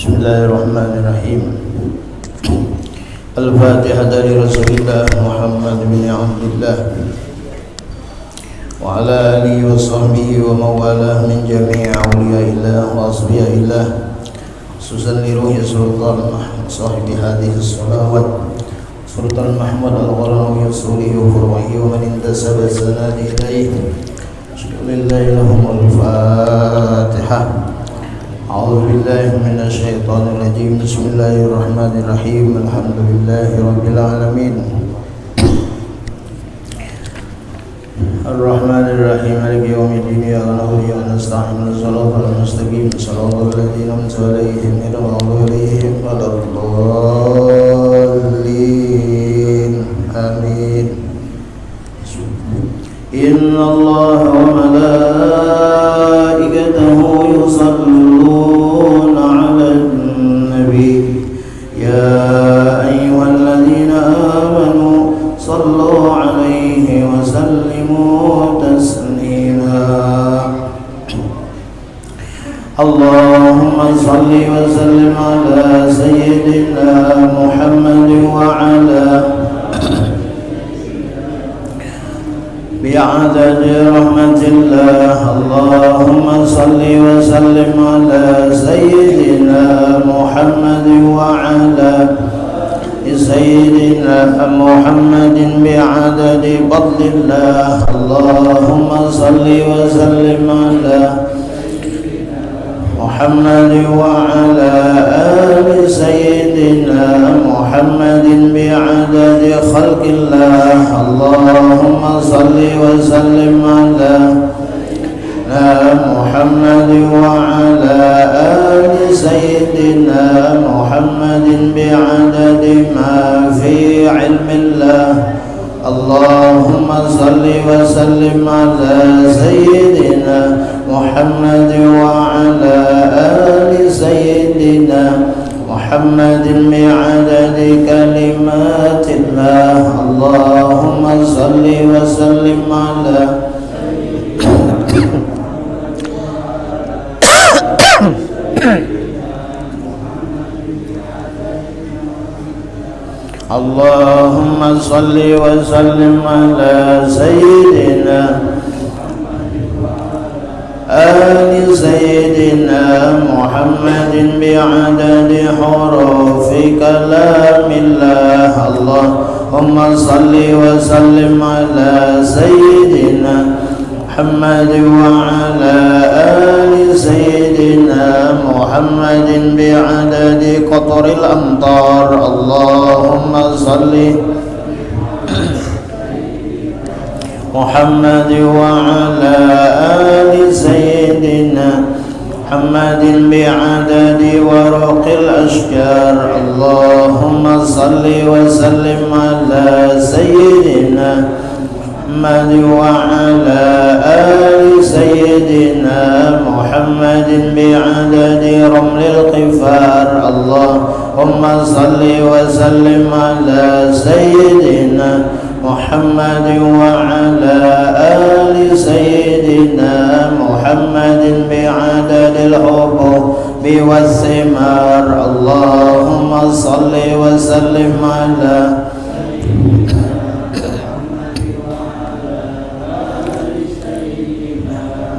Bismillahirrahmanirrahim. Al-Fatihah dari Rasulullah Muhammad bin Abdullah wa ala alihi wa sahbihi wa mawalah min jami'i awliyaillah wa asbiyaillah, khususan li ruhi Sultan Mahmud sahibi hadhihi salawat, Sultan Mahmud al-Gharawi Surihi wa Furwahi wa man intasaba sanadi ilayhi. Bismillahi al-Fatihah. A'udzu billahi minasy syaithanir rajim. Bismillahirrahmanirrahim. Alhamdulillahirabbil alamin. Ar-Rahmanir Rahim. Maliki yaumiddin. Iyyaka na'budu wa iyyaka nasta'in. Shiratal mustaqim. Shiratal ladzina an'amta 'alaihim ghairil maghdubi 'alaihim waladdallin. Amin. Inna Allaha wa malaikatahu yusalluna 'alan nabi ya ayyuhalladzina amanu sallu 'alaihi wa sallimu taslima. Allahumma salli wa sallim ala sayyidina Muhammad wa ala بعدد رحمة الله. اللهم صل وسلم على سيدنا محمد وعلى سيدنا محمد بعدد فضل الله. اللهم صل وسلم على محمد وعلى آل سيدنا محمد بعدد خلق الله. اللهم صل وسلم على محمد وعلى آل سيدنا محمد بعدد ما في علم الله. اللهم صل وسلم على سيدنا محمد وعلى آل سيدنا محمد بعدد كلمات الله. اللهم صل وسلم على اللهم صل وسلم على سيدنا آل سيدنا محمد بعدد حروف كلام الله. اللهم صل وسلم على سيدنا محمد وعلى آل سيدنا محمد بعدد قطر الأمطار. اللهم صل محمد وعلى آل سيدنا محمد بعدد ورق الأشجار. اللهم صل وسلم على سيدنا محمد وعلى آل سيدنا محمد بعدد رمل القفار. اللهم صل وسلم على سيدنا محمد وعلى آل سيدنا محمد بعدد الحبوب والثمار. اللهم صل وسلم على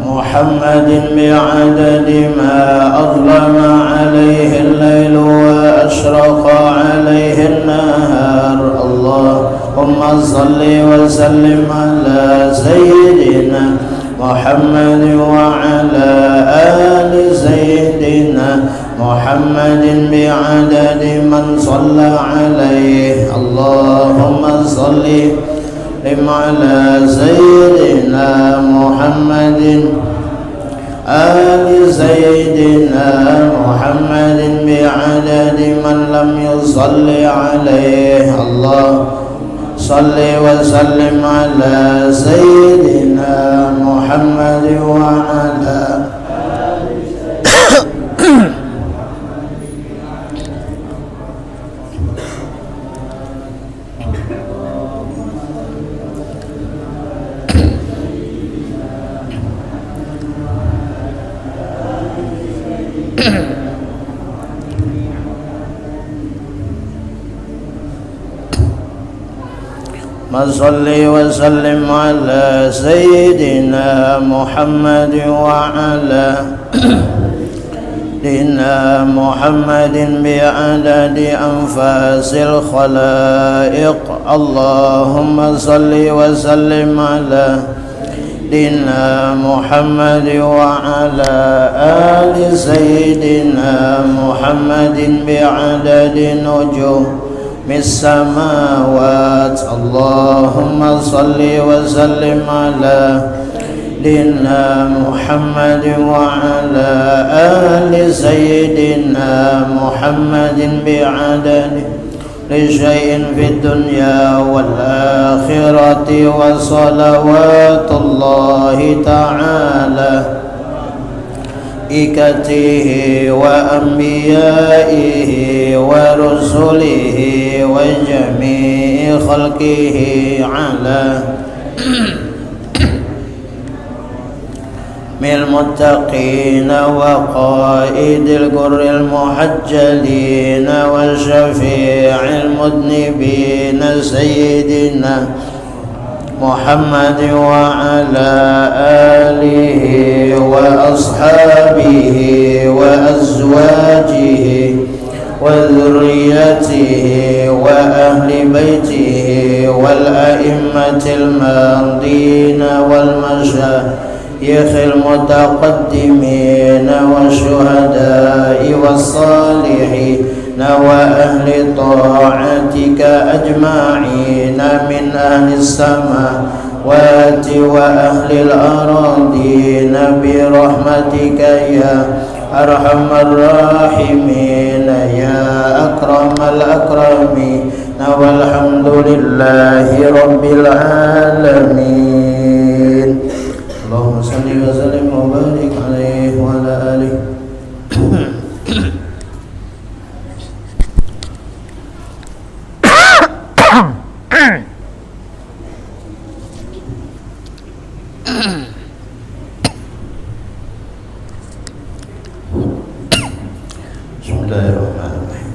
محمد بعدد ما أظلم عليه الليل وأشرق عليه النهار. اللهم صل وسلم على سيدنا محمد وعلى آل سيدنا محمد بعدد من صلى عليه. اللهم صل على سيدنا محمد آل سيدنا محمد بعدد من لم يصل عليه. اللهم صل وسلم على سيدنا محمد وعلى صل وسلم على سيدنا محمد وعلى سيدنا محمد بعدد أنفاس الخلائق. اللهم صل وسلم على سيدنا محمد وعلى آل سيدنا محمد بعدد نجوم السماوات. اللهم صل وسلم على سيدنا محمد وعلى آل سيدنا محمد بعدد لشيء في الدنيا والآخرة. وصلوات الله تعالى ملائكته وأنبيائه ورسله وجميع خلقه على المتقين وقائد الغر المحجلين وشفيع المذنبين سيدنا محمد وعلى آله وأصحابه وأزواجه وذريته وأهل بيته والأئمة الماضين والمشايخ المتقدمين والشهداء والصالحين وأهل طاعتك أجمعين من أهل السماوات وأهل الأراضين برحمتك يا أرحم الراحمين يا أكرم الأكرمين. والحمد لله رب العالمين. اللهم صل وسلم وبارك عليه وعلى آله. Bismillahirrahmanirrahim.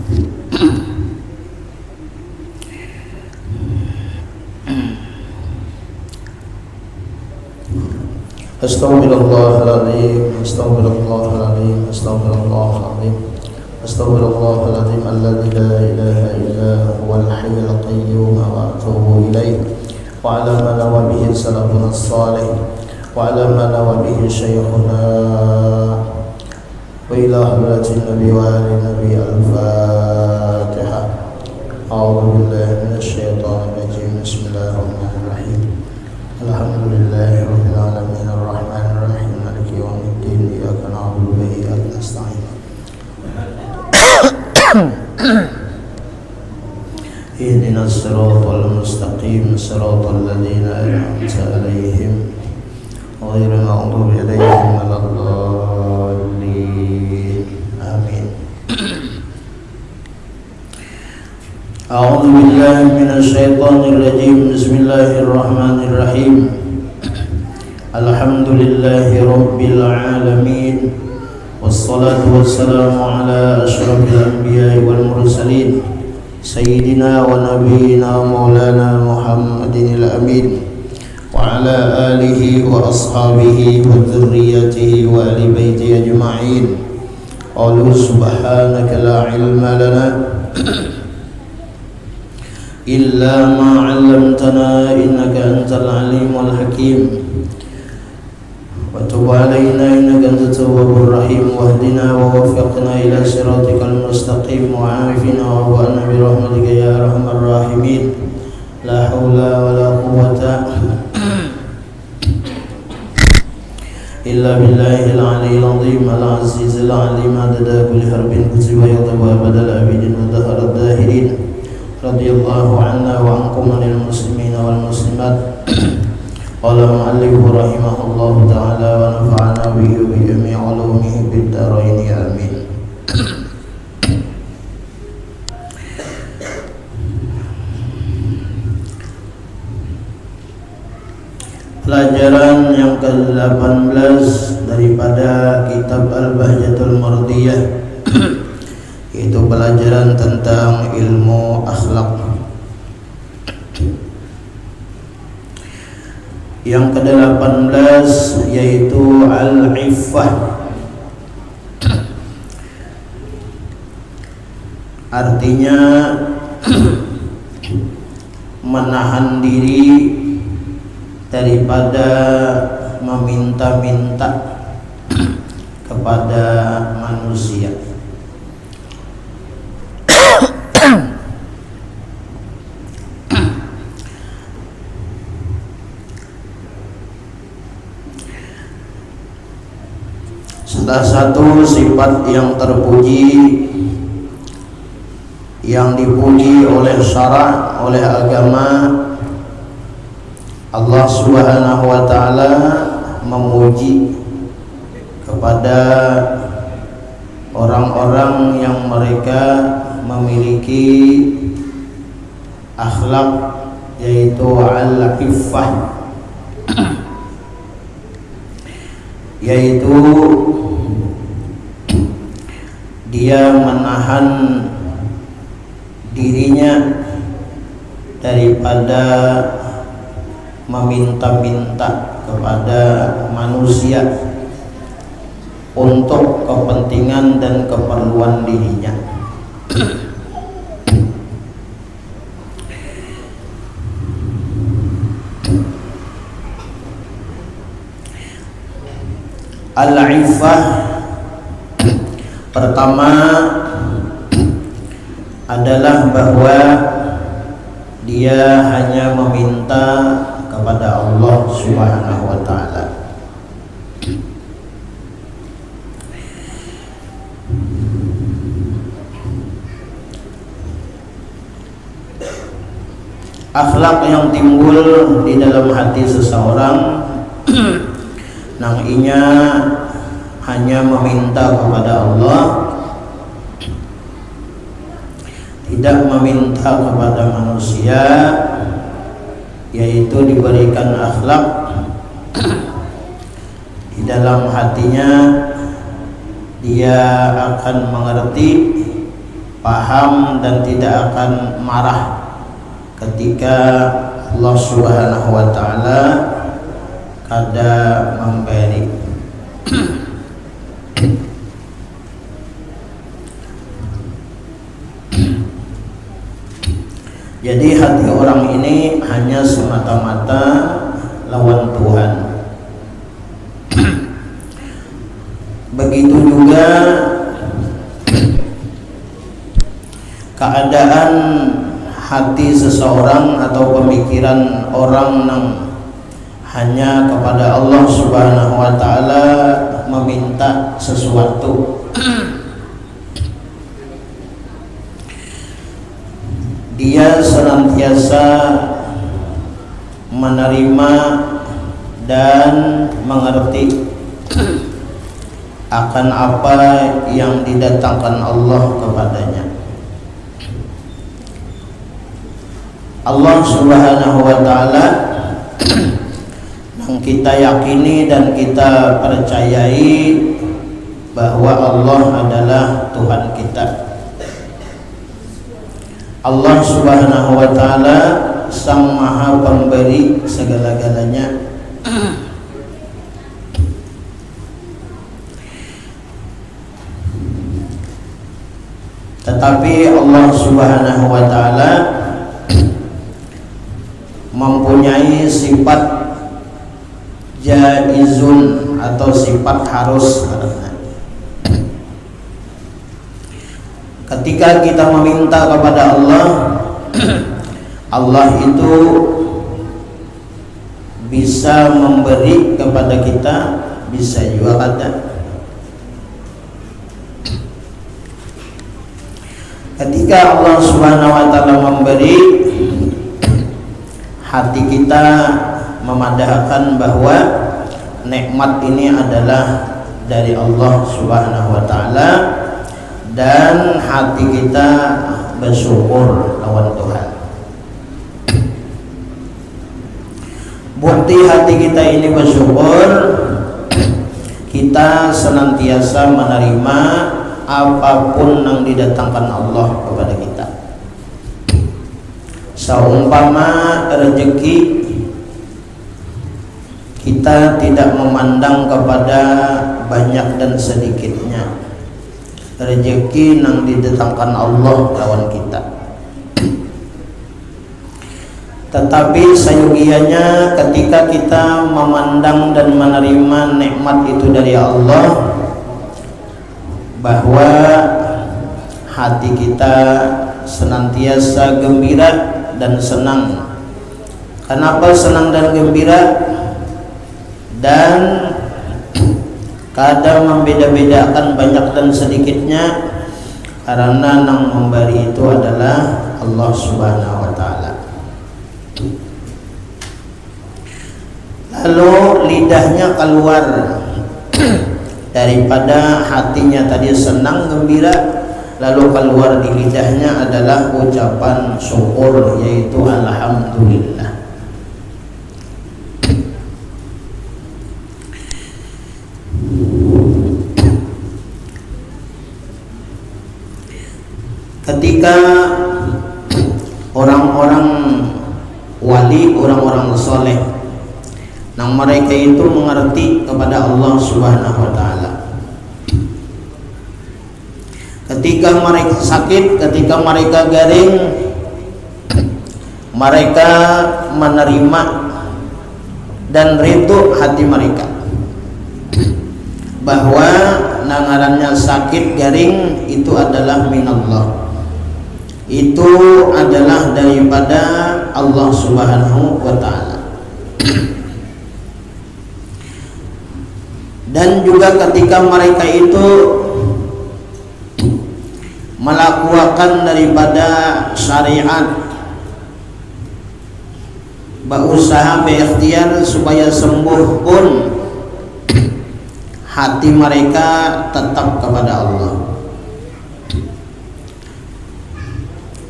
Astaghfirullahaladzim, astaghfirullahaladzim, astaghfirullahaladzim, astaghfirullahaladzim alladzi la ilaha illa huwal hayyul qayyum wa atubu ilaih. Wa ala ma nawa bihi salafuna salih wa ala ma nawa bihi syayikhuna wa ila hadratin nabi wa ali nabi. Al-Fatihah. A'udzu billahi minasy syaithanir rajim. Bismillahirrahmanirrahim. Alhamdulillahi rabbil alamin arrahmanir rahim maliki yaumiddin iyyaka na'budu wa iyyaka nasta'in. Ihdinas siratal mustaqim siratal ladzina an'amta 'alaihim ghairil maghdubi 'alaihim waladdallin. Amin. A'udzu billahi minasy syaithanir rajim. Bismillahirrahmanirrahim. Alhamdulillahi rabbil alamin. Wassalatu wassalamu ala asyrafil anbiya'i wal mursalin sayyidina wa nabiyyina maulana Muhammadin al-amin wa ala alihi wa ashabihi wa dhurriyyatihi wa ahli baitihi ajma'in. Qalu subhanaka la ilma lana illa ma 'allamtana innaka antal alimul hakim. Wa tub 'alaina innaka antat tawwabur rahim wahdina wa waffiqna ila siratikal mustaqim wa 'afina wa anna bi rahmatika ya arhamar rahimin. La haula wa la quwwata illa billahil aliyyil azim al azizil alim adada kulli harbin kutiba yatawa badal abidin wa daharat dahirin. Radiyallahu anna wa ankum anil muslimina wal muslimat. Qala mu'allifu rahimahullahu ta'ala wa nafa'ana bihi wa bi jami'i ulumihi bid darain amin. Pelajaran yang ke-18 daripada kitab Al-Bahjatul Mardiyah, itu pelajaran tentang ilmu akhlak. Yang ke-18 yaitu al-iffah. Artinya menahan diri daripada meminta-minta kepada manusia. Salah satu sifat yang terpuji, yang dipuji oleh syara', oleh agama, Allah Subhanahu wa ta'ala memuji kepada orang-orang yang mereka memiliki akhlak, yaitu al-iffah, yaitu dia menahan dirinya daripada meminta-minta kepada manusia untuk kepentingan dan keperluan dirinya. Al-iffah pertama adalah bahwa dia hanya meminta kepada Allah Subhanahu wa ta'ala. Akhlak yang timbul di dalam hati seseorang nang inya hanya meminta kepada Allah, tidak meminta kepada manusia, yaitu diberikan akhlak di dalam hatinya, dia akan mengerti, paham, dan tidak akan marah ketika Allah Subhanahu wa ta'ala kada memberi. Jadi hati orang ini hanya semata-mata lawan Tuhan. Begitu juga keadaan hati seseorang atau pemikiran orang yang hanya kepada Allah Subhanahu wa ta'ala meminta sesuatu. Dia senantiasa menerima dan mengerti akan apa yang didatangkan Allah kepadanya. Allah Subhanahu wa ta'ala yang kita yakini dan kita percayai bahwa Allah adalah Tuhan kita. Allah Subhanahu wa ta'ala Sang Maha Pemberi segala-galanya. Tetapi Allah Subhanahu wa ta'ala mempunyai sifat jaizun atau sifat harus. Ketika kita meminta kepada Allah, Allah itu bisa memberi kepada kita, bisa juga kada. Ketika Allah Subhanahu wa ta'ala memberi, hati kita memadahkan bahwa nikmat ini adalah dari Allah Subhanahu wa ta'ala, dan hati kita bersyukur lawan Tuhan. Bukti hati kita ini bersyukur, kita senantiasa menerima apapun yang didatangkan Allah kepada kita. Seumpama rezeki kita tidak memandang kepada banyak dan sedikitnya rezeki yang didatangkan Allah lawan kita, tetapi sayugianya ketika kita memandang dan menerima nikmat itu dari Allah, bahwa hati kita senantiasa gembira dan senang. Kenapa senang dan gembira? Dan kadang membeda-bedakan banyak dan sedikitnya, karena yang memberi itu adalah Allah Subhanahu wa taala. Lalu lidahnya keluar daripada hatinya tadi senang gembira, lalu keluar di lidahnya adalah ucapan syukur, yaitu alhamdulillah. Ketika orang-orang wali, orang-orang soleh, yang mereka itu mengerti kepada Allah Subhanahu wa taala, ketika mereka sakit, ketika mereka garing, mereka menerima dan ridho hati mereka bahwa nangarannya sakit garing itu adalah minallah, itu adalah daripada Allah Subhanahu wa taala. Dan juga ketika mereka itu melakukan daripada syariat, berusaha berikhtiar supaya sembuh pun, hati mereka tetap kepada Allah,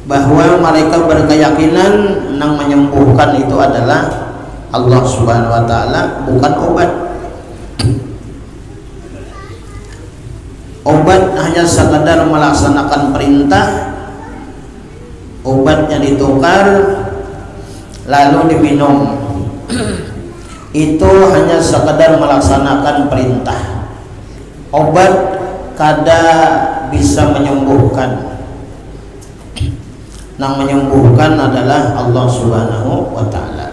bahwa mereka berkeyakinan yang menyembuhkan itu adalah Allah Subhanahu wa taala, bukan obat. Obat hanya sekadar melaksanakan perintah, obatnya ditukar lalu diminum, itu hanya sekadar melaksanakan perintah. Obat kada bisa menyembuhkan, yang menyembuhkan adalah Allah Subhanahu wa taala.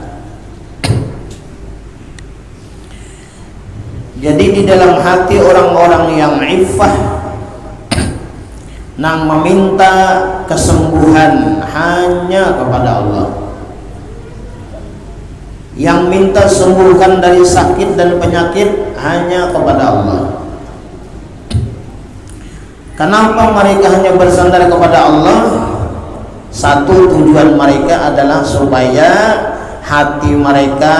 Jadi di dalam hati orang-orang yang iffah, yang meminta kesembuhan hanya kepada Allah, yang minta sembuhkan dari sakit dan penyakit hanya kepada Allah. Kenapa mereka hanya bersandar kepada Allah? Satu, tujuan mereka adalah supaya hati mereka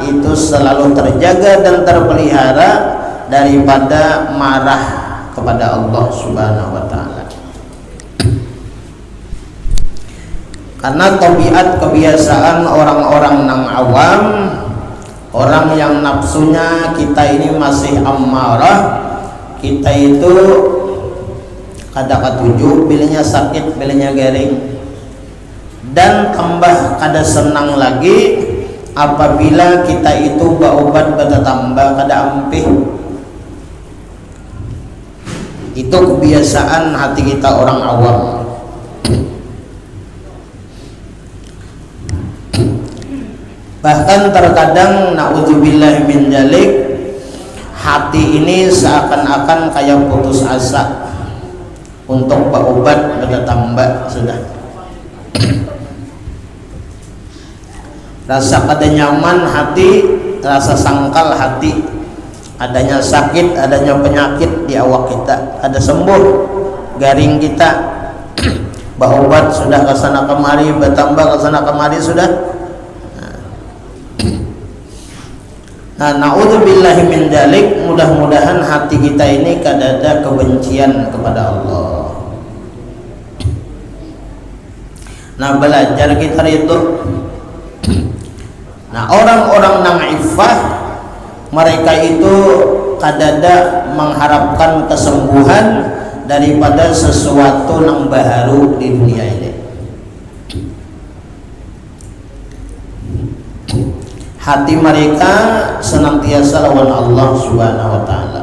itu selalu terjaga dan terpelihara daripada marah kepada Allah Subhanahu wa taala. Karena tabiat kebiasaan orang-orang yang awam, orang yang nafsunya kita ini masih ammarah, kita itu kada ketujuh, bilanya sakit, bilanya garing, dan tambah kada senang lagi apabila kita itu berobat kada tambah kada ampih. Itu kebiasaan hati kita orang awam. Bahkan terkadang naudzubillah min dzalik, hati ini seakan-akan kayak putus asa untuk berobat kada tambah sudah. Rasa kada nyaman hati, rasa sangkal hati, adanya sakit, adanya penyakit di awak kita, ada sembuh garing kita, berobat sudah kesana kemari, bertambah kesana kemari sudah. Nah, naudzubillahi min dzalik, mudah-mudahan hati kita ini kada ada kebencian kepada Allah. Nah, belajar kita itu. Nah, orang-orang yang iffah, mereka itu kadada mengharapkan kesembuhan daripada sesuatu yang baru di dunia ini. hati mereka senantiasa lawan Allah Subhanahu wa taala.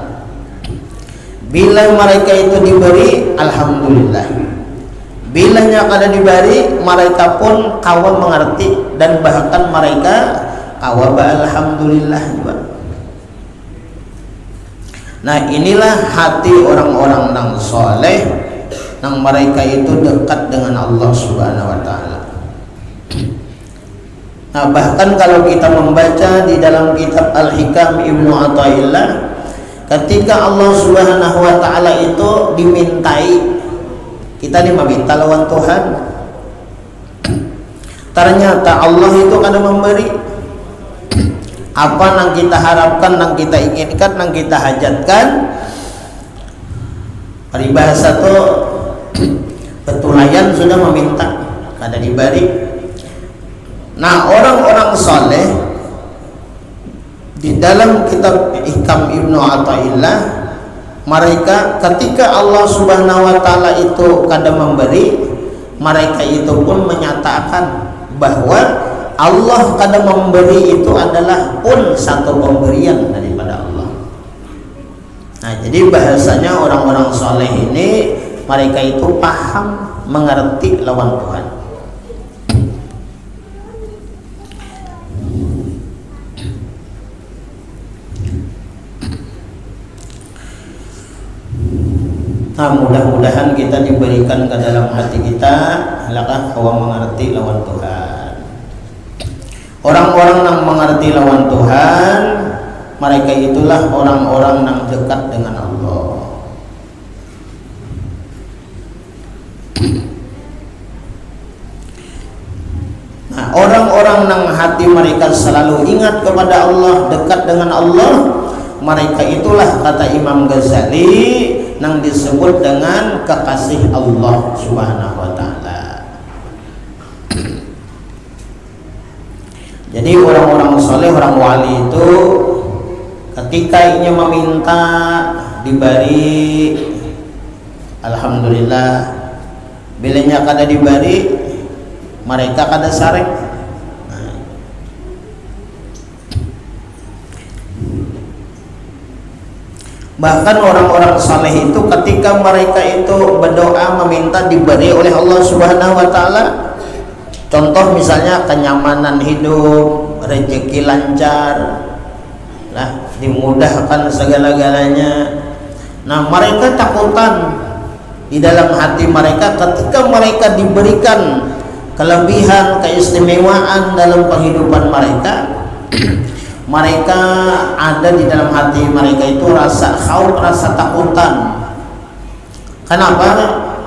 Bila mereka itu diberi, alhamdulillah. Bila nya kada diberi, mereka pun kawa mengerti dan bahkan mereka kawa alhamdulillah juga. Nah, inilah hati orang-orang yang soleh, yang mereka itu dekat dengan Allah Subhanahu wa taala. Nah, bahkan kalau kita membaca di dalam kitab Al-Hikam Ibnu Athaillah, ketika Allah Subhanahu wa taala itu dimintai, kita meminta lawan Tuhan, ternyata Allah itu kada memberi apa yang kita harapkan, yang kita inginkan, yang kita hajatkan. Peribahasa tuh petulayan sudah meminta kada diberi. Nah, orang-orang soleh di dalam kitab Hikam Ibnu Athaillah, mereka ketika Allah Subhanahu wa taala itu kada memberi, mereka itu pun menyatakan bahwa Allah kada memberi itu adalah pun satu pemberian daripada Allah. Nah, jadi bahasanya orang-orang soleh ini mereka itu paham, mengerti lawan Tuhan. Nah, mudah-mudahan kita diberikan ke dalam hati kita lakah kawa mengerti lawan Tuhan. Orang-orang yang mengerti lawan Tuhan, mereka itulah orang-orang yang dekat dengan Allah. Nah, orang-orang yang hati mereka selalu ingat kepada Allah, dekat dengan Allah, mereka itulah kata Imam Ghazali yang disebut dengan kekasih Allah Subhanahu wa taala. Jadi orang-orang soleh, orang wali itu ketika ingin meminta diberi, alhamdulillah. Bilanya kada diberi, mereka kada sarek. Bahkan orang-orang saleh itu ketika mereka itu berdoa meminta diberi oleh Allah Subhanahu wa taala, contoh misalnya kenyamanan hidup, rezeki lancar, lah dimudahkan segala-galanya. Nah, mereka takutan di dalam hati mereka ketika mereka diberikan kelebihan, keistimewaan dalam kehidupan mereka. Mereka ada di dalam hati mereka itu rasa khauf, rasa takutan. Kenapa?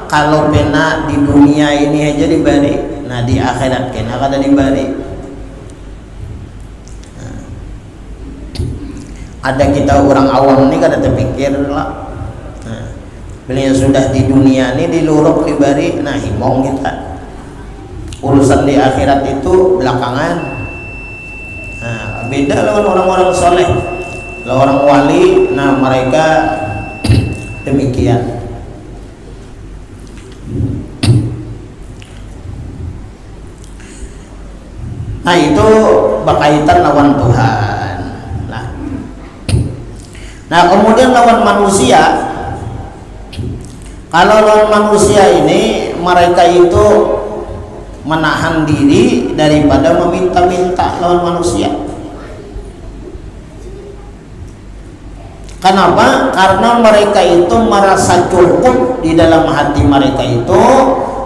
Kalau pena di dunia ini aja diberi, nah di akhirat kena kada diberi. Nah, ada kita orang awam ini kada terpikir lah. Nah, bila sudah di dunia ini diluruk diberi, nah himong kita. Urusan di akhirat itu belakangan. Nah, beda lawan orang-orang soleh, lawan orang wali. Nah, mereka demikian. Nah, itu berkaitan lawan Tuhan. Nah, kemudian lawan manusia. Kalau lawan manusia ini mereka itu menahan diri daripada meminta-minta lawan manusia. Kenapa? Karena mereka itu merasa cukup di dalam hati mereka itu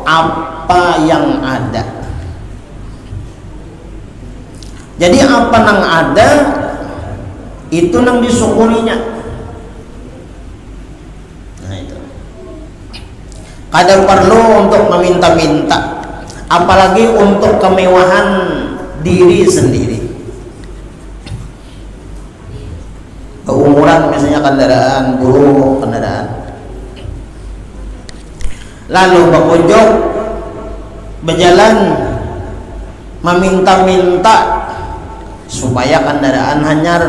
apa yang ada. Jadi apa yang ada itu yang disyukurinya. Nah, itu. Kada perlu untuk meminta-minta, apalagi untuk kemewahan diri sendiri. Keumuran misalnya kendaraan, buruk kendaraan. Lalu berkunjung berjalan meminta-minta supaya kendaraan hanyar.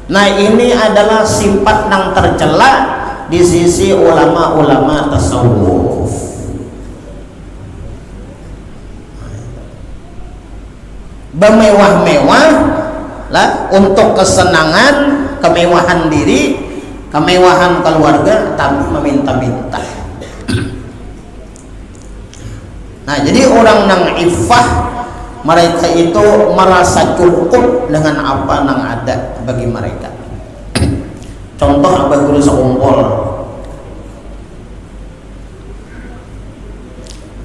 Nah, ini adalah sifat yang tercela di sisi ulama-ulama tasawuf. bermewah-mewah lah untuk kesenangan, kemewahan diri, kemewahan keluarga, tapi meminta-minta. Nah, jadi orang nang iffah, mereka itu merasa cukup dengan apa nang ada bagi mereka. Contoh abah guru sekumpul,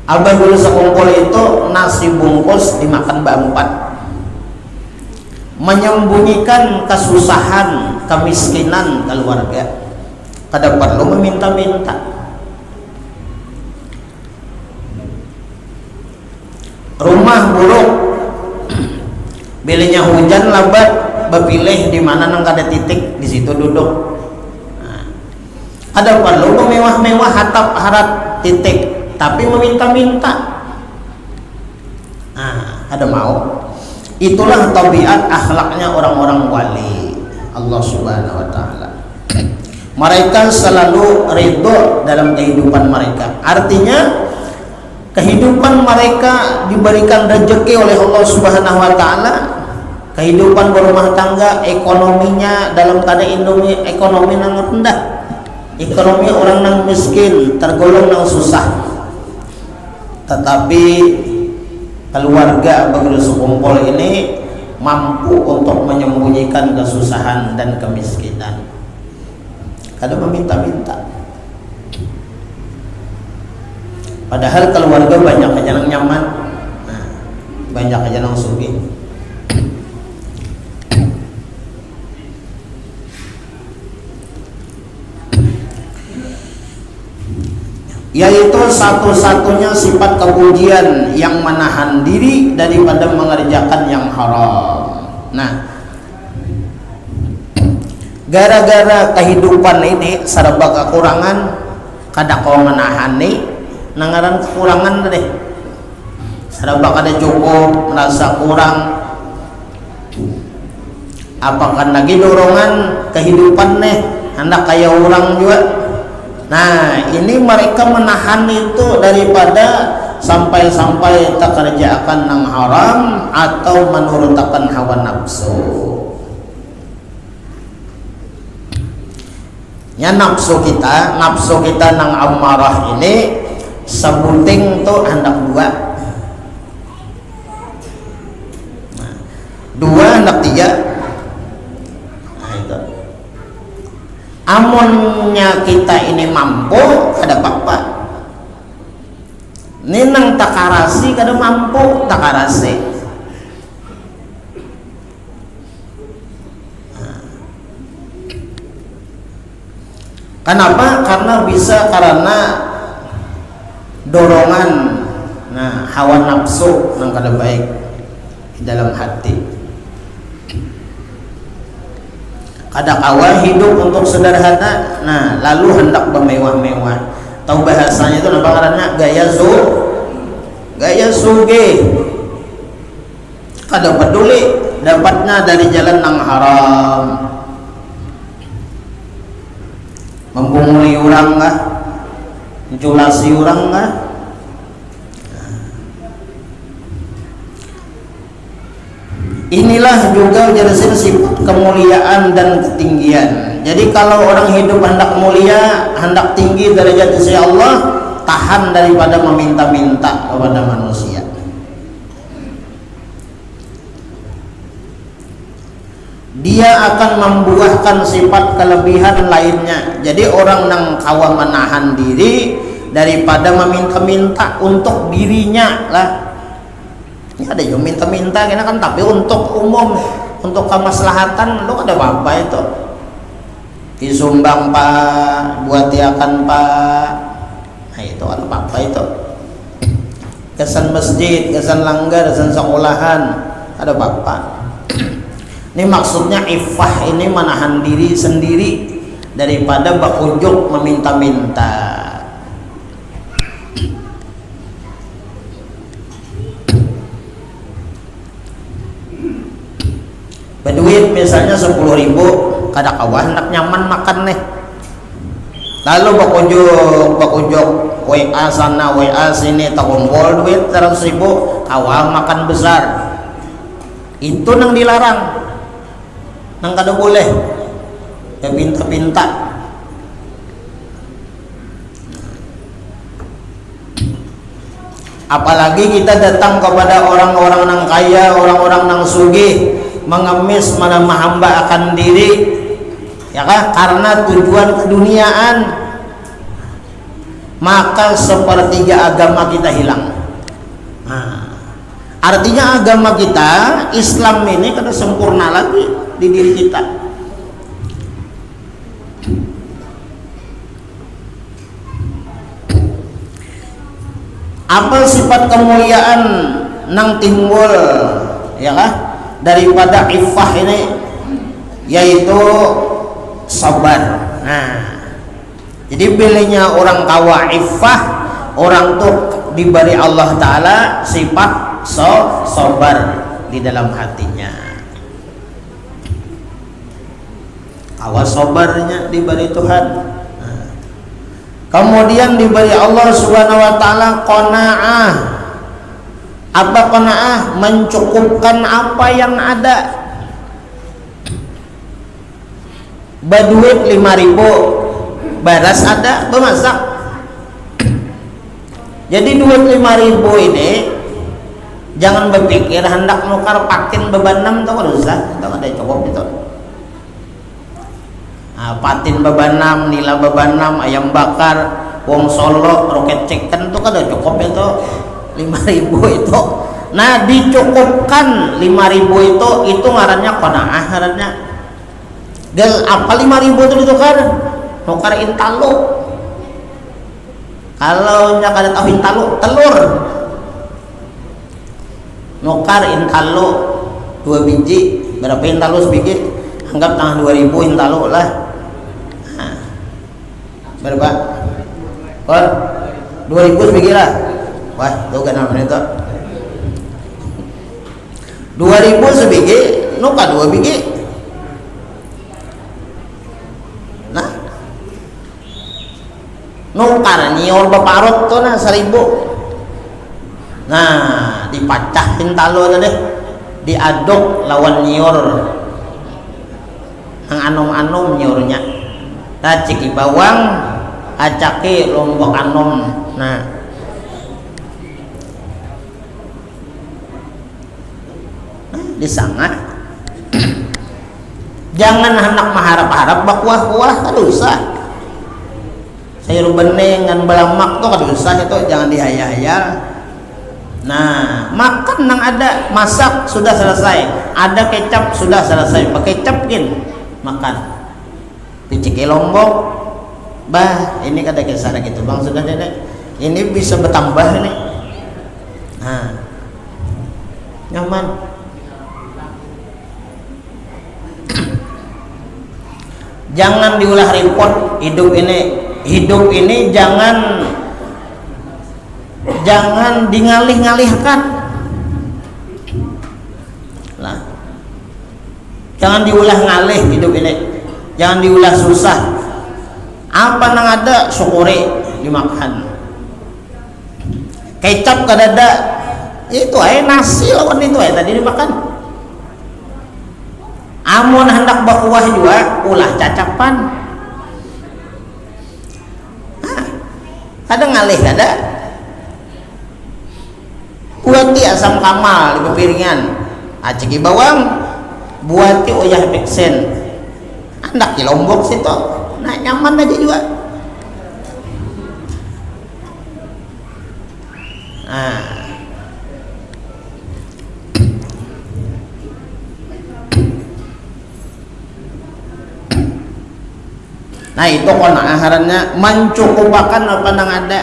abah guru sekumpul itu nasi bungkus dimakan berempat, menyembunyikan kesusahan, kemiskinan keluarga, kada perlu meminta-minta. Rumah buruk, bilihnya hujan lebat, bepilih di mana nang kada titik, di situ duduk. Nah, ada perlu mewah-mewah hatap harap titik, tapi meminta-minta. Nah, ada mau. Itulah tabiat akhlaknya orang-orang wali Allah Subhanahu wa taala. Mereka selalu ridho dalam kehidupan mereka. Artinya kehidupan mereka diberikan rezeki oleh Allah Subhanahu wa taala. Kehidupan berumah tangga, ekonominya dalam keadaan ekonomi yang rendah. Ekonomi orang yang miskin, tergolong yang susah. Tetapi keluarga begitu sekumpul ini mampu untuk menyembunyikan kesusahan dan kemiskinan. Kada meminta-minta. Padahal keluarga banyak aja yang nyaman, nah, banyak aja yang sugih. Yaitu satu-satunya sifat kepujian yang menahan diri daripada mengerjakan yang haram. Nah, gara-gara kehidupan ini serba kekurangan, kada kau menahan nih nangaran kekurangan deh, serba kada cukup, merasa kurang, apakah lagi dorongan kehidupan nih hendak kayak orang juga. Nah, ini mereka menahan itu daripada sampai-sampai tak kerjakan yang haram atau menurutkan hawa nafsu. Ya, nafsu kita nang amarah ini sebuting tuh hendak dua, nah, dua hendak tiga. Nah, itu amunnya kita ini mampu kada apa-apa. Ini nang takarasi kada mampu takarasi. Kenapa? Karena bisa karena dorongan, nah, hawa nafsu yang kada baik di dalam hati. Kada kawa hidup untuk sederhana, nah, lalu hendak bermewah-mewah. Tahu bahasanya itu apa karena gaya sugih. Kada peduli dapatnya dari jalan yang haram. Membunguli orang kah? Menculasi orang kah? Inilah juga jelasnya sifat kemuliaan dan ketinggian. Jadi kalau orang hidup hendak mulia, hendak tinggi derajat sisi Allah, tahan daripada meminta-minta kepada manusia. Dia akan membuahkan sifat kelebihan lainnya. Jadi orang yang kawa menahan diri daripada meminta-minta untuk dirinya lah. Ini ada yang minta-minta kena kan, tapi untuk umum, untuk kemaslahatan lo ada apa itu? Disumbang pak, buat diakan pak. Nah itu ada apa itu? Kesan masjid, kesan langgar, kesan sekolahan, ada apa? Ini maksudnya iffah ini menahan diri sendiri daripada bakujuk meminta-minta. Berduit misalnya 10.000, kada kawah hendak nyaman makan nih. Lalu bakujuk WA sana WA sini tak kumpul duit 100.000, kawah makan besar. Itu nang dilarang, nang kada boleh ya pinta-pinta. Apalagi kita datang kepada orang-orang nang kaya, orang-orang nang sugih, mengemis mana hamba akan diri, ya kan? Karena tujuan keduniaan, maka sepertiga agama kita hilang. Nah, artinya agama kita, Islam ini kada sempurna lagi di diri kita. Apa sifat kemuliaan nang timbul, ya kan, daripada iffah ini, yaitu sabar. Nah, jadi bilanya orang kawa iffah, orang tuh diberi Allah Ta'ala sifat sabar di dalam hatinya. Kawa sabarnya diberi Tuhan. Kemudian diberi Allah Subhanahu wa taala qanaah. Apa qanaah? Mencukupkan apa yang ada. Baduit 5.000, baras ada, bemasak. Jadi duit 5.000 ini jangan berpikir hendak nukar pakin beban 6 tuh, kan usah, itu ada cukup itu. Patin beban 6, nila beban 6, ayam bakar, wong solo, roket chicken tuh kan udah cukup itu 5.000 itu. Nah, dicukupkan 5.000 itu ngarannya qanaah, ngarannya. Gel apa 5.000 itu ditukar? Nukar intalu. Kalau nya kada tahu intalu, telur. Nukar intalu 2 biji, berapa intalu sebiji? Anggap tangan 2.000 intalu lah. Berapa? Kor 2.000 sebiji lah. Wah, itu kan namanya itu 2.000 sebiji, nuka 2 biji. Nah, nukar nyior beparut tuh nah 1.000. Nah, dipacahin talo deh, diaduk lawan nyior, nang anom-anom nyiornya. Nah, ciki bawang, acaki lombok anom. Nah, disangah. Jangan hendak mengharap-harap bakuah-kuah, kada usah. Sayur bening dan belamak tuh kada usah, itu jangan dihayal-hayal. Nah, makan nang ada, masak sudah selesai, ada kecap sudah selesai, pakai kecap gin makan. Diciki lombok, bah ini kada kesana gitu bang, sudah deh, ini bisa bertambah ini. Nah, nyaman. Jangan diulah repot hidup ini jangan dingalih-ngalihkan lah. Jangan diulah ngalih hidup ini, jangan diulah susah. Apa nang ada syukuri dimakan. Kecap kada ada, itu aja nasi lawan itu aja tadi dimakan. Amun hendak bakuah juga ulah cacapan. Ada ngalih kada. Buati asam kamal di piringan, aciki bawang, buati oyah beksen, hendak di lombok situ, nah nyaman aja juga. Nah itu qanaah aharannya, mencukupakan apa nang ada.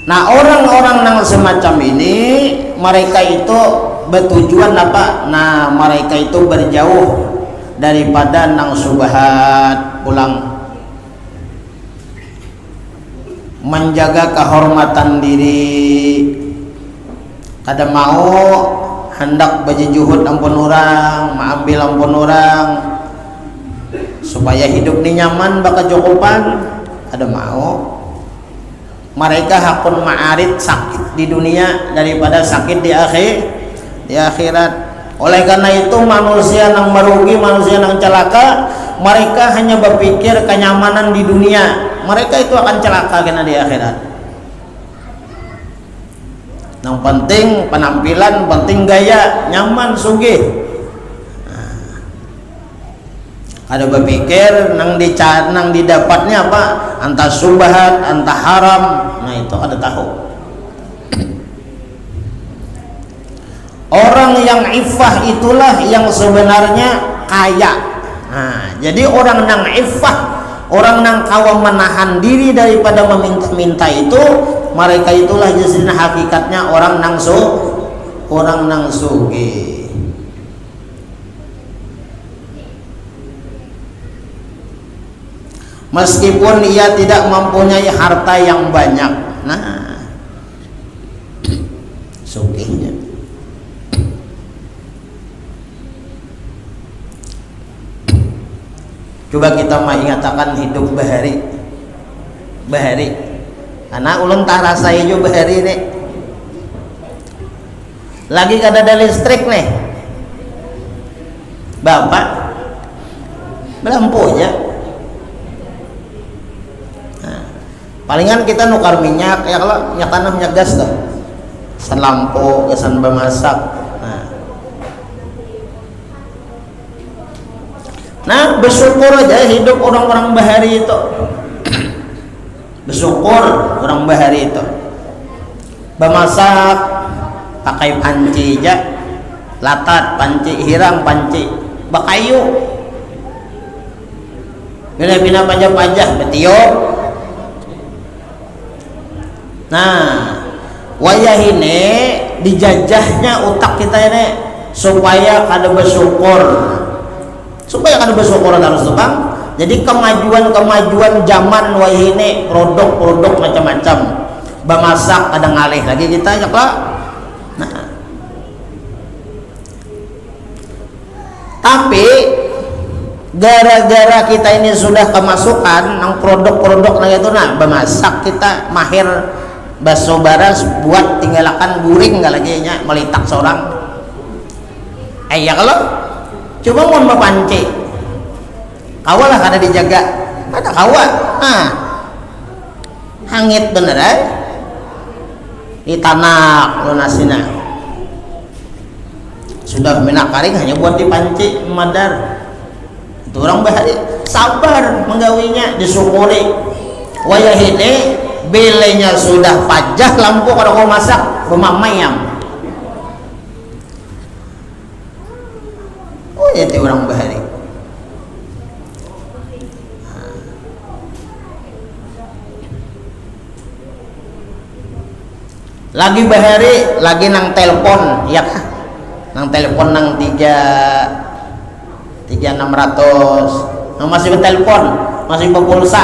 Nah orang-orang yang semacam ini, mereka itu bertujuan apa? Nah mereka itu berjauh daripada nang subhat, pulang menjaga kehormatan diri, kada mau hendak berjuhud ampun orang, mengambil ampun orang, supaya hidup ini nyaman baka cukupan. Ada mau. Mereka hakun ma'arid, sakit di dunia daripada sakit di akhirat. Oleh karena itu manusia yang merugi, manusia yang celaka, mereka hanya berpikir kenyamanan di dunia. Mereka itu akan celaka karena di akhirat. Yang penting penampilan, penting gaya, nyaman, sugih. Ada berpikir nang didapatnya apa, antah subhat, antah haram. Nah itu ada tahu. Orang yang iffah itulah yang sebenarnya kaya. Nah, jadi orang yang iffah, orang yang kawam menahan diri daripada meminta-minta itu, mereka itulah jasina hakikatnya orang nang sugih. Meskipun ia tidak mempunyai harta yang banyak. Nah, sugihnya. Coba kita mengatakan hidup bahari. Karena ulun tak rasai juga bahari nih. Lagi kada ada listrik nih. Bapak melampunya. Palingan kita nukar minyak ya, kalau minyak tanah, minyak gas tuh, kesan lampu, kesan bemasak. Nah bersyukur aja hidup orang-orang bahari itu. Bersyukur orang bahari itu. Bemasak pakai panci aja, latat panci, hirang panci, bakayu. Bina-bina pajah-pajah betiup. Nah, wayah ini dijajahnya otak kita ini supaya kada bersyukur. Supaya kada bersyukur harus tukang. Jadi kemajuan zaman wayah ini, produk-produk macam-macam. Bemasak kada ngalih lagi kita ya Pak. Nah. Tapi gara-gara kita ini sudah kemasukan nang produk-produk nah itu nah bemasak kita mahir baso baras buat tinggalkan guring nggak lagi nya melitak seorang. Ya kalau coba mau mepanci kawalah kada dijaga, ada kawa hangit bener di tanah lunasina sudah minak karing hanya buat dipanci madar. Itu orang bahari sabar menggawinya, disyukuri. Wayah ini belenya sudah pajah lampu kalau kau masak bemamayam. Oh ya itu orang bahari. Lagi bahari lagi nang telepon ya, nang telepon nang 3600 masih bertelepon, masih berpulsa,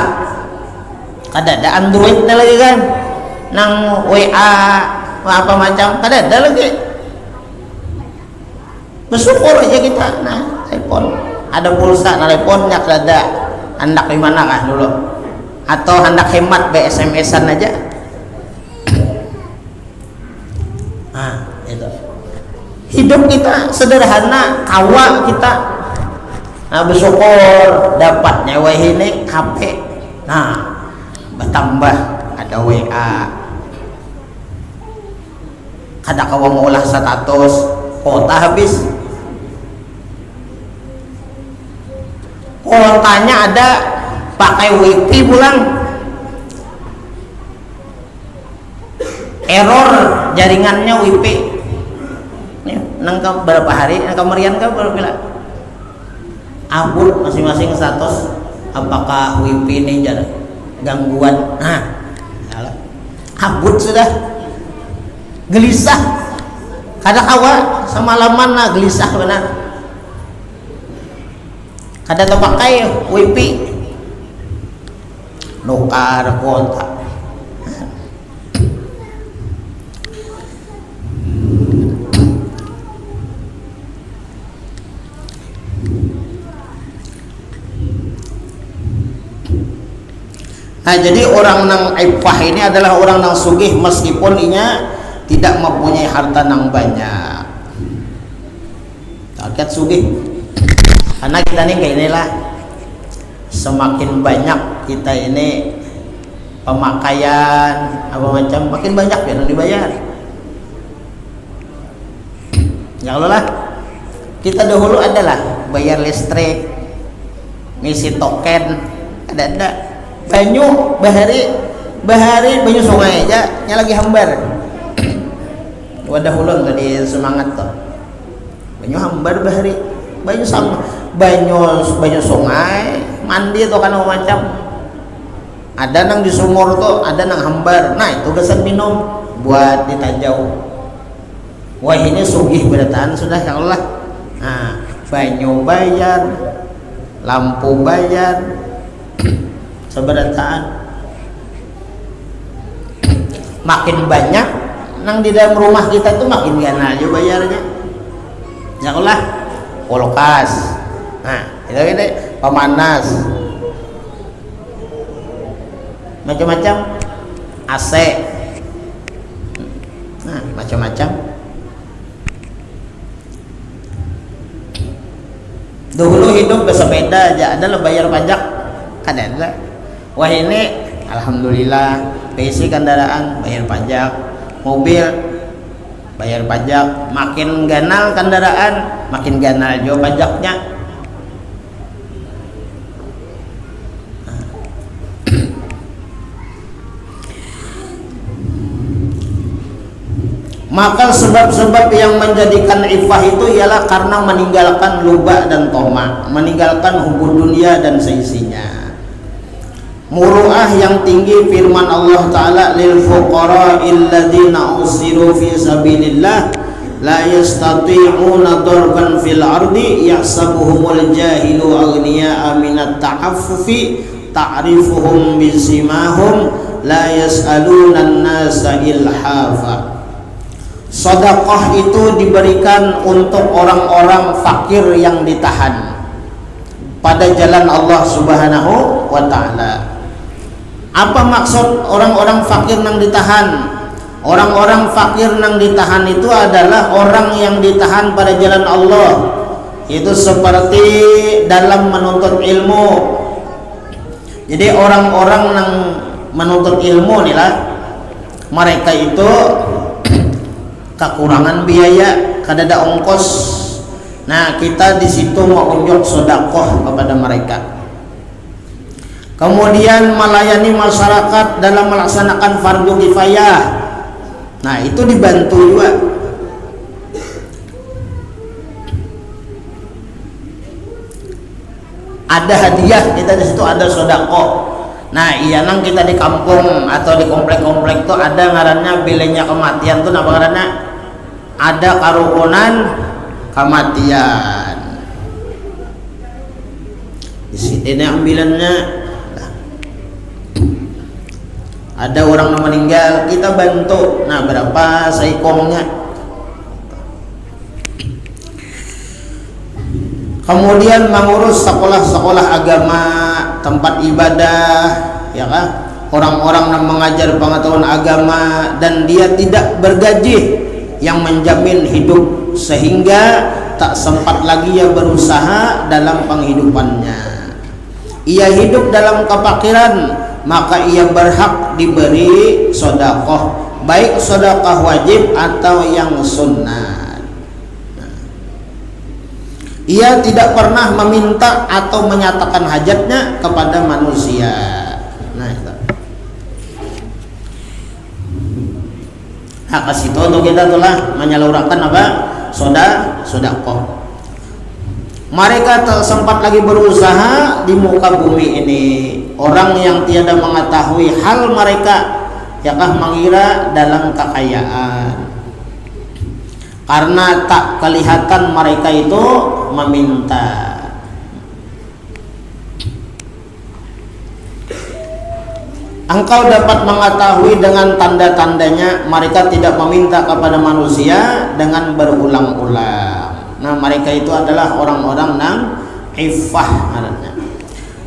kada ada Androidnya lagi kan, nang WA apa macam kada ada lagi. Bersyukur aja kita. Nah telepon ada pulsa, nah teleponnya kada hendak gimana kah dulu, atau hendak hemat SMS-an aja. Nah itu hidup kita sederhana, kawa kita. Nah bersyukur dapat nyewa ini HP. Nah bertambah ada WA, kada kawa mengolah status, kota habis, kotanya ada pakai wifi pulang, error jaringannya wifi. Nangka berapa hari, nangka merian kah berapa bila? Abut masing-masing status, apakah wifi ini gangguan. Nah abut sudah gelisah, kada kawa semalaman lah gelisah benar, kada terpakai wifi, nukar kuota. Nah, jadi orang nang ifah ini adalah orang nang sugih meskipun inya tidak mempunyai harta nang banyak. Rakyat sugih. Karena kita ini kayak inilah, semakin banyak kita ini pemakaian apa macam, makin banyak yang dibayar. Ya Allah lah, kita dahulu adalah bayar listrik, ngisi token, ada banyu bahari banyu sungai aja nya lagi hambar. Wadah ulun tadi semangat tuh, banyu hambar bahari, banyu sama banyu sungai mandi tuh kan macam, ada nang di sumur tuh, ada nang hambar. Nah itu gesan minum buat ditajau. Wah ini sugih bertahan sudah ya Allah. Nah banyu bayar, lampu bayar, seberataan. Makin banyak nang di dalam rumah kita tuh makin gana aja bayarnya. Ya Allah, kulkas, nah itu ini pemanas, macam-macam, AC, nah macam-macam. Dulu hidup bersepeda aja adalah bayar pajak, kan ada. Wah ini alhamdulillah PC kendaraan bayar pajak, mobil bayar pajak, makin ganal kendaraan makin ganal juga pajaknya. Maka sebab-sebab yang menjadikan ifah itu ialah karena meninggalkan lubah dan tomak, meninggalkan hubud dunia dan seisinya. Muru'ah yang tinggi firman Allah Ta'ala, lil fuqara'il ladzina usiru fi sabilillah la yastati'una darban fil ardi yahsabuhumul jahilu aghniya'a minat ta'affufi ta'rifuhum bisimahum la yas'aluna an-nasa ilhafa. Sedekah itu diberikan untuk orang-orang fakir yang ditahan pada jalan Allah Subhanahu wa Ta'ala. Apa maksud orang-orang fakir yang ditahan? Orang-orang fakir yang ditahan itu adalah orang yang ditahan pada jalan Allah. Itu seperti dalam menuntut ilmu. Jadi orang-orang yang menuntut ilmu nih lah, mereka itu kekurangan biaya, kadada ongkos. Nah kita di situ mau unjuk sedekah kepada mereka. Kemudian melayani masyarakat dalam melaksanakan fardu kifayah. Nah itu dibantu juga. Ada hadiah kita di situ, ada sedekah. Nah iya nang kita di kampung atau di komplek-komplek tuh ada ngarannya bilenya kematian tuh apa ngarannya? Ada karukunan kematian. Di sini ambilannya ada orang yang meninggal, kita bantu. Nah berapa saikongnya? Kemudian mengurus sekolah-sekolah agama, tempat ibadah, ya kan? Orang-orang yang mengajar pengetahuan agama dan dia tidak bergaji yang menjamin hidup sehingga tak sempat lagi ia berusaha dalam penghidupannya. Ia hidup dalam kefakiran, maka ia berhak diberi sedekah, baik sedekah wajib atau yang sunnah. Ia tidak pernah meminta atau menyatakan hajatnya kepada manusia. Nah, itu. Hak itu untuk kita telah menyalurkan apa? Sedekah. Mereka tak sempat lagi berusaha di muka bumi ini. Orang yang tiada mengetahui hal mereka, yakah mengira dalam kekayaan. Karena tak kelihatan mereka itu meminta. Engkau dapat mengetahui dengan tanda-tandanya mereka tidak meminta kepada manusia dengan berulang-ulang. Nah mereka itu adalah orang-orang yang ifah.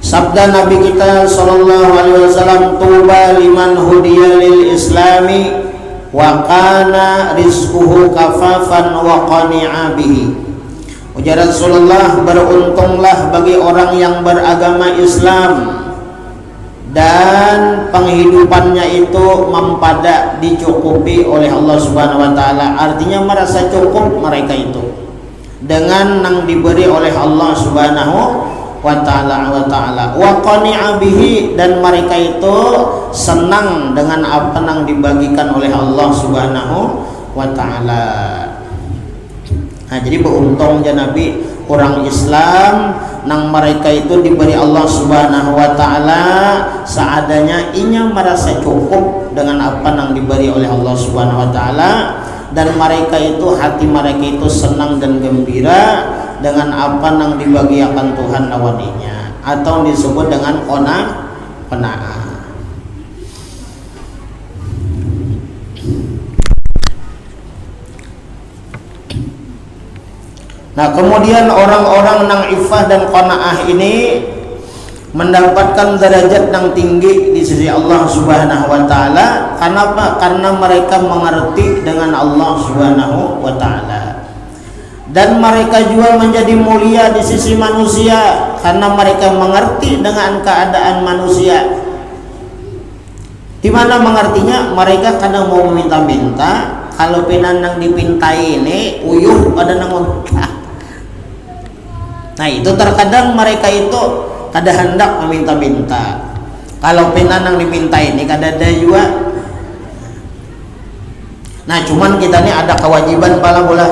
Sabda Nabi kita sallallahu alaihi wasallam, tuba liman hudiya lil islami wa kana rizquhu kafafan wa qani'a bihi. Ujar Rasulullah, beruntunglah bagi orang yang beragama Islam dan penghidupannya itu mempada, dicukupi oleh Allah Subhanahu wa taala. Artinya merasa cukup mereka itu dengan yang diberi oleh Allah Subhanahu wa taala wa qani'a bihi, dan mereka itu senang dengan apa yang dibagikan oleh Allah Subhanahu wa taala. Nah, jadi beruntung ya Nabi orang Islam nang mereka itu diberi Allah Subhanahu wa taala seadanya, inya merasa cukup dengan apa yang diberi oleh Allah Subhanahu wa taala, dan mereka itu hati mereka itu senang dan gembira dengan apa yang dibagikan Tuhan lawaninya, atau disebut dengan qanaah. Nah, kemudian orang-orang nang ifah dan qanaah ini mendapatkan derajat yang tinggi di sisi Allah Subhanahu wa taala. Kenapa? Karena mereka mengerti dengan Allah Subhanahu wa taala. Dan mereka juga menjadi mulia di sisi manusia karena mereka mengerti dengan keadaan manusia. Di mana mengertinya? Mereka kadang mau meminta-minta, kalau pinanang dipintai ini uyuh pada nang meminta. Nah, itu terkadang mereka itu kada hendak meminta-minta. Kalau pinanang diminta ini kada ada juga. Nah, cuman kita ini ada kewajiban pala bola.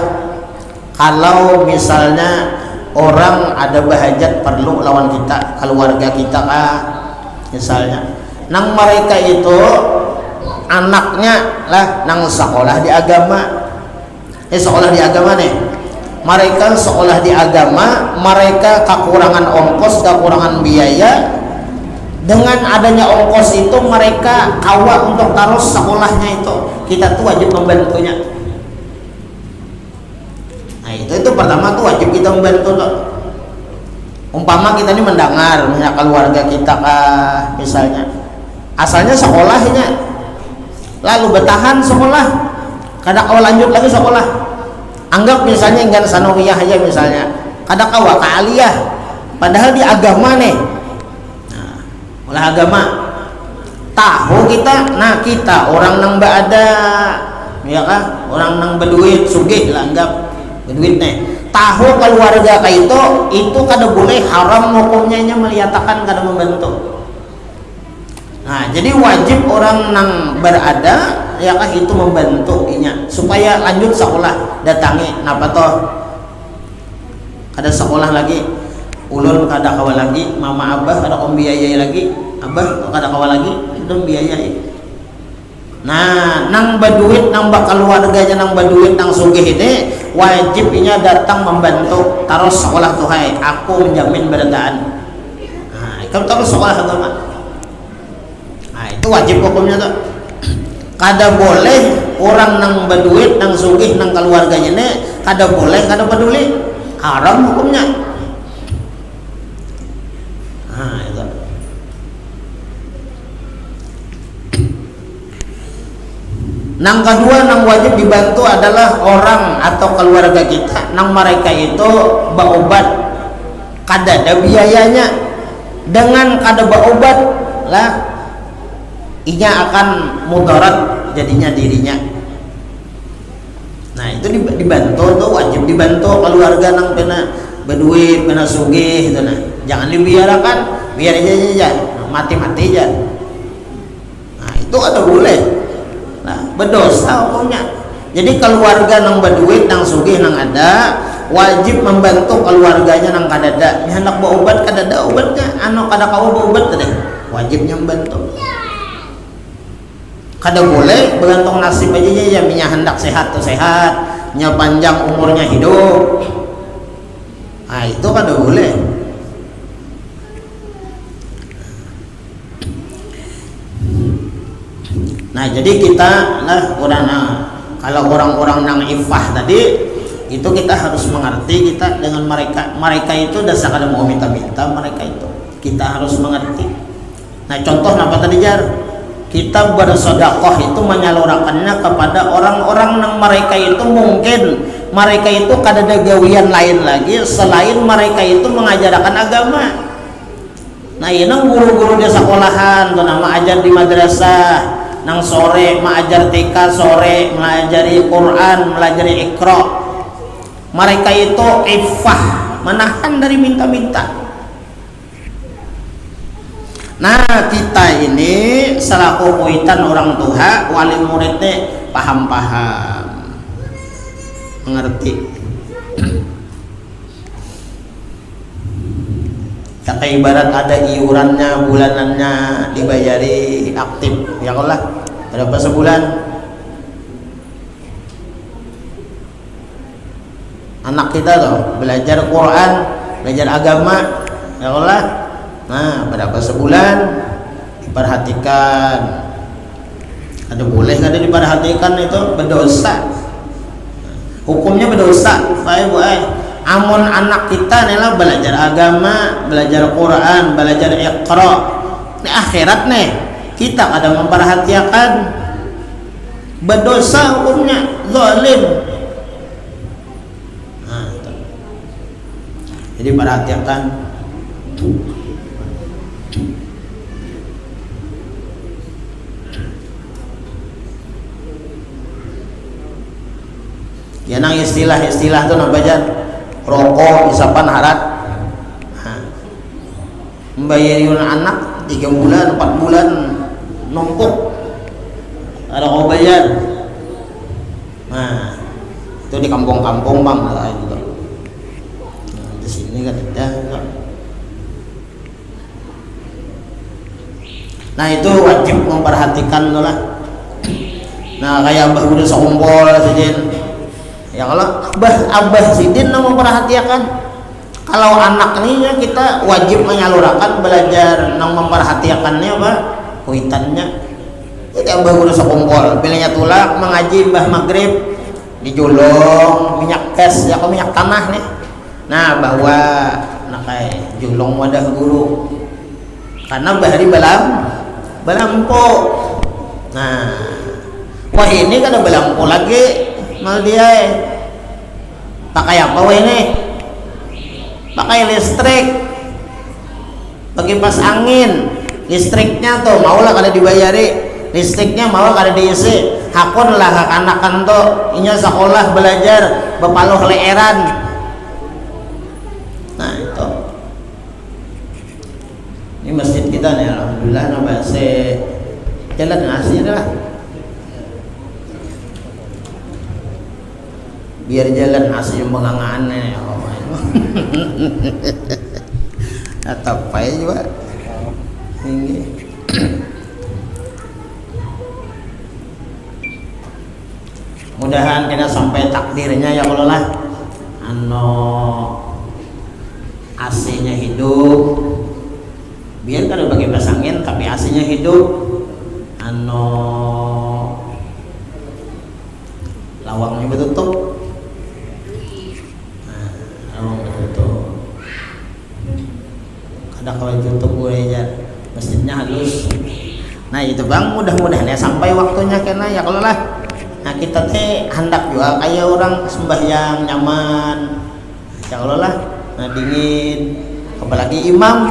Kalau misalnya orang ada bahajat perlu lawan kita, keluarga kita kah misalnya, nang mereka itu anaknya lah nang sekolah di agama, sekolah di agama nih, mereka sekolah di agama, mereka kekurangan ongkos, kekurangan biaya. Dengan adanya ongkos itu mereka awak untuk taruh sekolahnya itu, kita tuh wajib membantunya. Nah, itu pertama tuh wajib kita membantu tuh. Umpama kita ini mendengar misalnya keluarga kita kah misalnya asalnya sekolahnya, lalu bertahan sekolah, kadang awal lanjut lagi sekolah, anggap misalnya enggan sanawiyah aja misalnya, kadang awal ke aliyah, padahal di agama nih. Nah, oleh agama tahu kita, nah kita orang nang ada ya kah, orang nang berduit sugih lah, anggap berduit nih, tahu keluarga kayak itu kada boleh, haram hukumnya meliatakan kada membantu. Nah, jadi wajib orang nang berada ya kah itu membantu inya supaya lanjut sekolah, datangi napa toh kada sekolah lagi, ulun kada kawal lagi, mama abah kada om biayai lagi, abah kada kawal lagi itu biayai. Nah, nang berduit, nang bakal keluarganya nang berduit, nang sugih ini wajibnya datang membantu taruh sekolah tuh, hai aku menjamin berdaan. Nah, kamu taruh sekolah agama. Nah, itu wajib hukumnya tuh. Kada boleh orang nang berduit, nang sugih, nang keluarganya ini kada boleh, kada peduli, haram hukumnya. Nah, itu. Nang kedua nang wajib dibantu adalah orang atau keluarga kita nang mereka itu berobat kada ada biayanya. Dengan kada berobat lah inya akan mudarat jadinya dirinya. Nah, itu dibantu tuh, wajib dibantu keluarga nang pena berduit, pena sugih itu nah. Jangan dibiarkan, biar aja mati-mati aja. Nah, itu kada boleh. Nah, berdosa hukumnya. Jadi keluarga nang berduit, nang sugih, nang ada wajib membantu keluarganya nang kadada. Hendak berobat kadada obatnya, anu kada kau berobat tadi, wajibnya membantu. Kada boleh bergantung nasib aja ya, minyak hendak sehat tuh sehat, nya panjang umurnya hidup. Nah, itu kada boleh. Nah, jadi kita lah orang, kalau orang-orang nang ifah tadi itu kita harus mengerti kita dengan mereka itu dasar kada mau minta-minta mereka itu. kita harus mengerti. Nah contoh apa tadi Jar? Kita bersedekah itu menyalurkannya kepada orang-orang yang mereka itu mungkin mereka itu kada ada gawian lain lagi selain mereka itu mengajarkan agama. Nah ini guru-guru di sekolahan tuh nama ajar di madrasah nang sore mengajar TK sore melajari Quran melajari Iqra. Mereka itu ifah menahan dari minta-minta. Nah kita ini selaku muitan orang tua wali muridnya paham-paham mengerti. Kata ibarat ada iurannya bulanannya dibayari aktif ya Allah berapa sebulan. Anak kita tuh belajar Quran belajar agama ya Allah. Nah, berapa sebulan diperhatikan. Ada boleh nggak ada diperhatikan itu berdosa. Hukumnya berdosa. Baik, amun anak kita nih belajar agama, belajar Quran, belajar Iqra. Di akhirat nih kita ada memperhatikan berdosa hukumnya zalim. Nah, itu. Jadi perhatikan. Ya nang istilah-istilah tuh nak baca rokok isapan harat membayarin anak 3 bulan 4 bulan numpuk ada kau bayar. Nah itu di kampung-kampung bang lah itu. Nah, di sini kan ada. Nah itu wajib memperhatikan tuh lah. Nah kayak abah udah sekumpul sidin ya kalau abah sidin memperhatikan. Kalau anak ini ya kita wajib menyalurkan belajar nang memperhatikannya apa kuitannya. Jadi abah udah sekumpul pilihnya tulak mengaji mbah maghrib dijulung minyak es ya kok minyak tanah nih. Nah bahwa nak kayak julung wadah guru karena bahari belampu. Nah wah ini kan ada belampu lagi mal dia pakai apa wah ini pakai listrik pakai pas angin listriknya tuh maulah kada dibayari listriknya maulah kada diisi hakun lah kanakan tuh inya sekolah belajar bepaluh leeran. Nah itu ini masjid kita nih alhamdulillah nambah jalan ngasih lah biar jalan asli mengangannya atau apa ya juga ini mudahan kita sampai takdirnya ya Allah lah AC-nya hidup biar kada bagi pasangin tapi AC-nya hidup lawangnya betutup. Ada kalau tutup gereja masjidnya halus. Nah itu bang mudah-mudahan ya sampai waktunya kena ya kalau lah. Nah kita teh hendak juga kayak orang sembahyang nyaman ya kalau lah. Nah dingin apalagi imam.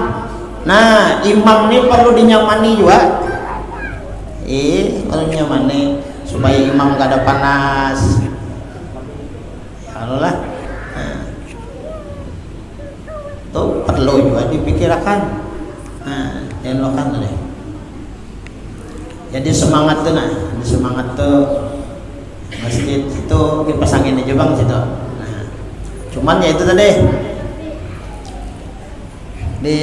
Nah imam ini perlu dinyamani juga. Perlu dinyamani supaya imam gak ada panas ya kalau lah. Itu perlu juga dipikirkan. Nah, jangan lupakan deh. Jadi semangat tuh, semangat tuh masjid itu dipasangin aja bang situ. Nah, cuman ya itu tadi di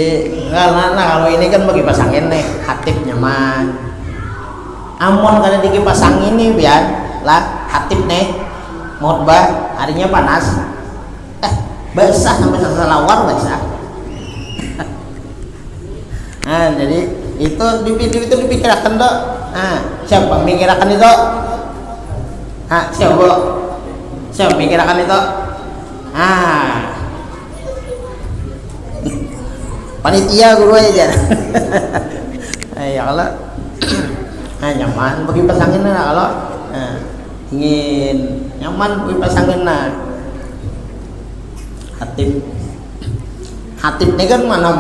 kalau ini kan bagi pasangin nih hatip nyaman. Amun kada dipasangin nih biar lah hatip nih khotbah harinya panas. Basah sampai selawar basah. Nah jadi itu dipikirkan dok. Nah siapa memikirkan itu? Siapa memikirkan itu? panitia guru aja. Ya kalau nyaman bagi pasangan kalau ingin nyaman bagi pasangan hatib nih kan mana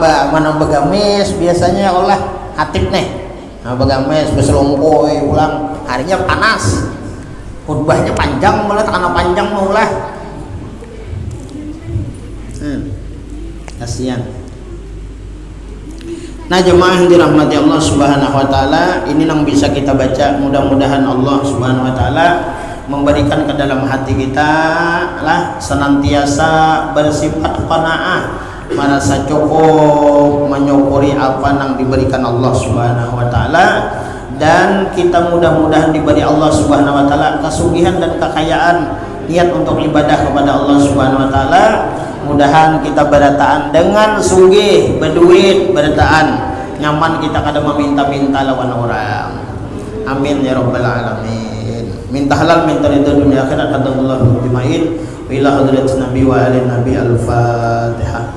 bagames biasanya olah hatib nih bagames beselongkoi pulang harinya panas khutbahnya panjang malah karena panjang maulah kasihan. Nah jemaah yang dirahmati Allah Subhanahu wa taala, ini yang bisa kita baca, mudah-mudahan Allah Subhanahu wa taala memberikan ke dalam hati kita lah senantiasa bersifat qanaah, merasa cukup menyukuri apa yang diberikan Allah Subhanahu wa taala, dan kita mudah-mudahan diberi Allah Subhanahu wa taala kesugihan dan kekayaan niat untuk ibadah kepada Allah Subhanahu wa taala. Mudahan kita berataan dengan sugih, berduit, berataan nyaman, kita kada meminta-minta lawan orang. Amin ya rabbal alamin. Minta halal, minta ridha dunia akhirat. Hadallahu bimain wa ila hadrat nabi wa ali nabi. Al-Fatihah.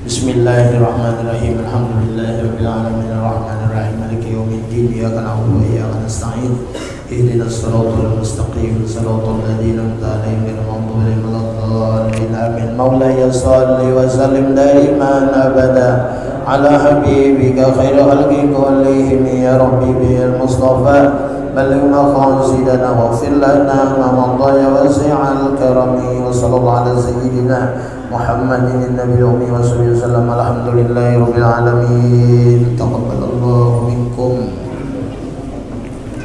Bismillahirrahmanirrahim. Alhamdulillahirabbil alamin arrahmanir rahim maliki yaumiddin iyyaka na'budu wa iyyaka nasta'in ihdinas siratal mustaqim siratal ladzina an'amta 'alaihim ghairil maghdubi 'alaihim waladdallin amin. Maulaya shalli wa sallim daiman abada ala habibika khairil khalqi kullihim ya rabbi bil mustafa balligh maqasidana waghfir lana ma madha wasi'al karami wa sallallahu ala sayyidina Muhammadin nabiyil ummi wa sallam. Alhamdulillahi rabbil alamin.